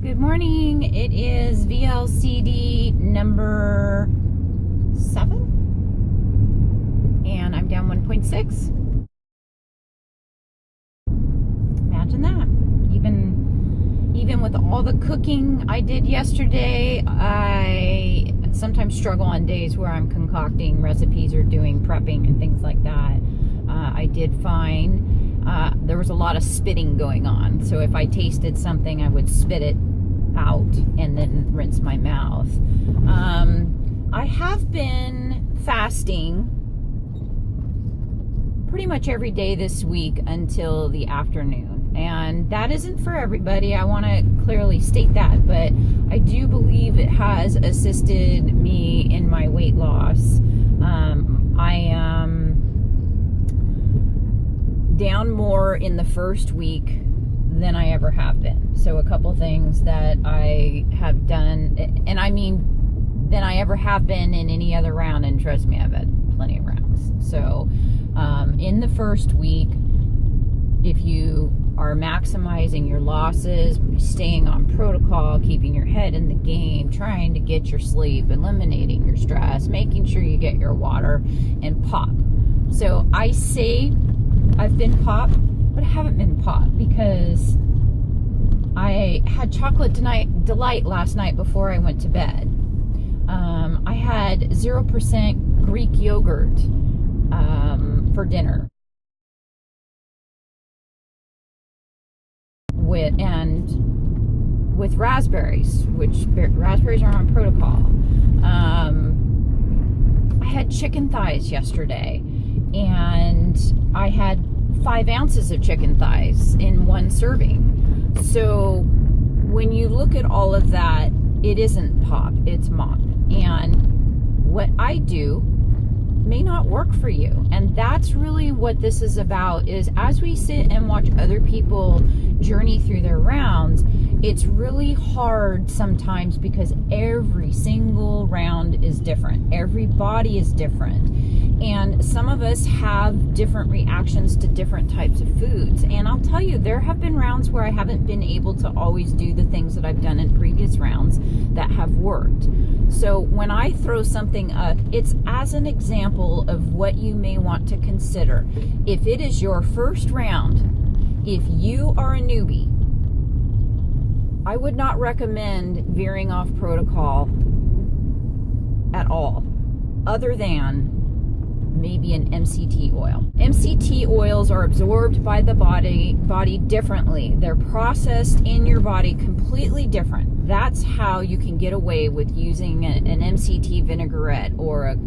Good morning. It is VLCD number 7 and I'm down 1.6. Imagine that. Even with all the cooking I did yesterday, I sometimes struggle on days where I'm concocting recipes or doing prepping and things like that. I did find there was a lot of spitting going on. So if I tasted something, I would spit it out and then rinse my mouth. I have been fasting pretty much every day this week until the afternoon. And that isn't for everybody. I want to clearly state that. But I do believe it has assisted me in my weight loss. I am down more in the first week than I ever have been. So a couple things that I have done, and I mean than I ever have been in any other round, and trust me, I've had plenty of rounds. So in the first week, if you are maximizing your losses, staying on protocol, keeping your head in the game, trying to get your sleep, eliminating your stress, making sure you get your water, and pop. So I say I've been pop, but I haven't been pop because I had chocolate delight last night before I went to bed. I had 0% Greek yogurt for dinner. With raspberries, which raspberries are on protocol. I had chicken thighs yesterday, and I had 5 ounces of chicken thighs in one serving. So when you look at all of that, it isn't pop, it's mop. And what I do may not work for you. And that's really what this is about, is as we sit and watch other people journey through their rounds, it's really hard sometimes because every single round is different. Every body is different. And some of us have different reactions to different types of foods. And I'll tell you, there have been rounds where I haven't been able to always do the things that I've done in previous rounds that have worked. So when I throw something up, it's as an example of what you may want to consider. If it is your first round, if you are a newbie, I would not recommend veering off protocol at all, other than maybe an MCT oil. MCT oils are absorbed by the body differently. They're processed in your body completely different. That's how you can get away with using an MCT vinaigrette or a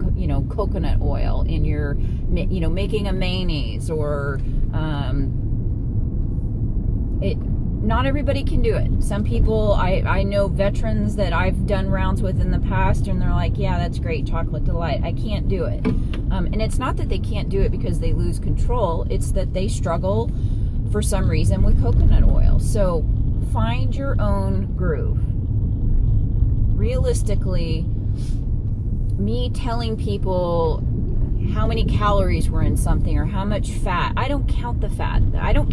coconut oil in your making a mayonnaise or not everybody can do it. Some people, I know veterans that I've done rounds with in the past, and they're like, yeah, that's great, chocolate delight. I can't do it. And it's not that they can't do it because they lose control. It's that they struggle for some reason with coconut oil. So find your own groove. Realistically, me telling people how many calories were in something or how much fat, I don't count the fat. I don't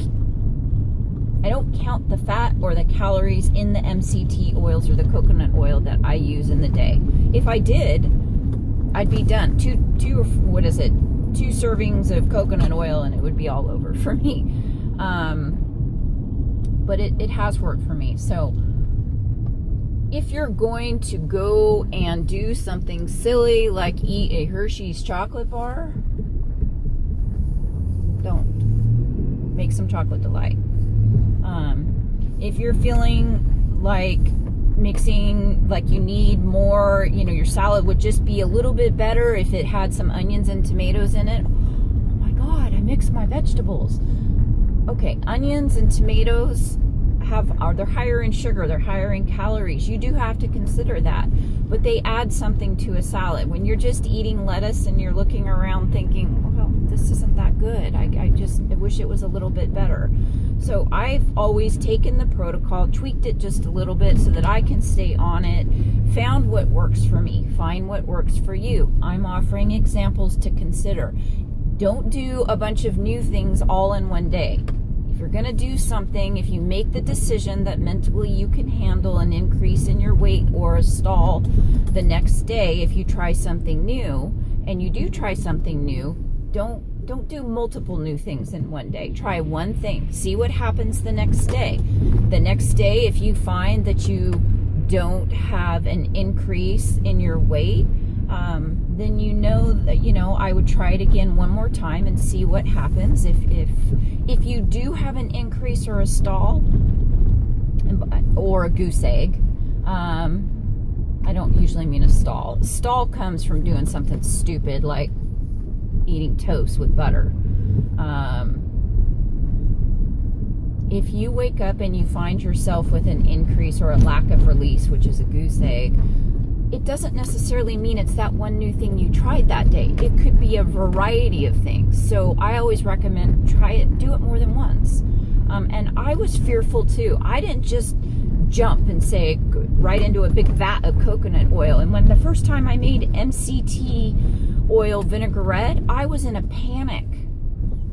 count the fat or the calories in the MCT oils or the coconut oil that I use in the day. If I did, I'd be done. Two servings of coconut oil and it would be all over for me. But it has worked for me. So if you're going to go and do something silly like eat a Hershey's chocolate bar, don't. Make some chocolate delight. If you're feeling like mixing, like you need more, your salad would just be a little bit better if it had some onions and tomatoes in it. Oh my God, I mixed my vegetables. Okay, onions and tomatoes they're higher in sugar, they're higher in calories. You do have to consider that, but they add something to a salad. When you're just eating lettuce and you're looking around thinking, well, this isn't that good. I wish it was a little bit better. So I've always taken the protocol, tweaked it just a little bit so that I can stay on it, found what works for me, find what works for you. I'm offering examples to consider. Don't do a bunch of new things all in one day. If you're going to do something, if you make the decision that mentally you can handle an increase in your weight or a stall the next day, if you try something new, and you do try something new, don't do multiple new things in one day. Try one thing. See what happens the next day. The next day, if you find that you don't have an increase in your weight, then you know that, I would try it again one more time and see what happens. If you do have an increase or a stall or a goose egg, I don't usually mean a stall. Stall comes from doing something stupid like eating toast with butter. If you wake up and you find yourself with an increase or a lack of release, which is a goose egg, it doesn't necessarily mean it's that one new thing you tried that day. It could be a variety of things. So I always recommend try it, do it more than once. And I was fearful too. I didn't just jump and say right into a big vat of coconut oil. And when the first time I made MCT oil vinaigrette, I was in a panic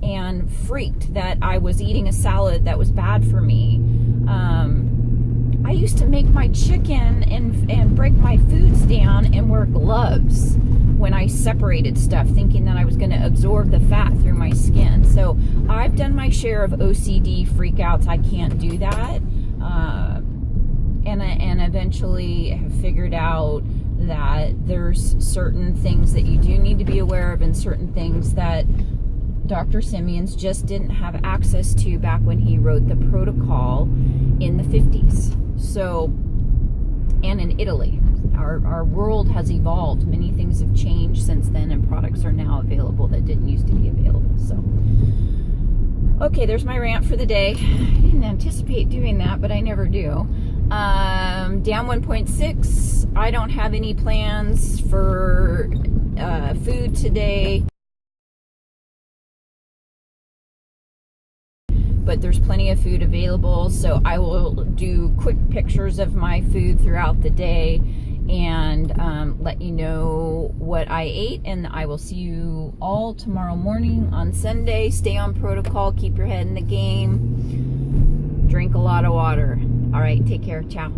and freaked that I was eating a salad that was bad for me. I used to make my chicken and break my foods down and wear gloves when I separated stuff, thinking that I was going to absorb the fat through my skin. So I've done my share of OCD freakouts. I can't do that. And eventually have figured out that there's certain things that you do need to be aware of and certain things that Dr. Simeons just didn't have access to back when he wrote the protocol in the 50s. So, and in Italy. Our world has evolved. Many things have changed since then, and products are now available that didn't used to be available. So, okay, there's my rant for the day. I didn't anticipate doing that, but I never do. Down 1.6. I don't have any plans for food today, but there's plenty of food available, so I will do quick pictures of my food throughout the day and let you know what I ate, and I will see you all tomorrow morning on Sunday. Stay on protocol, keep your head in the game, drink a lot of water. All right, take care. Ciao.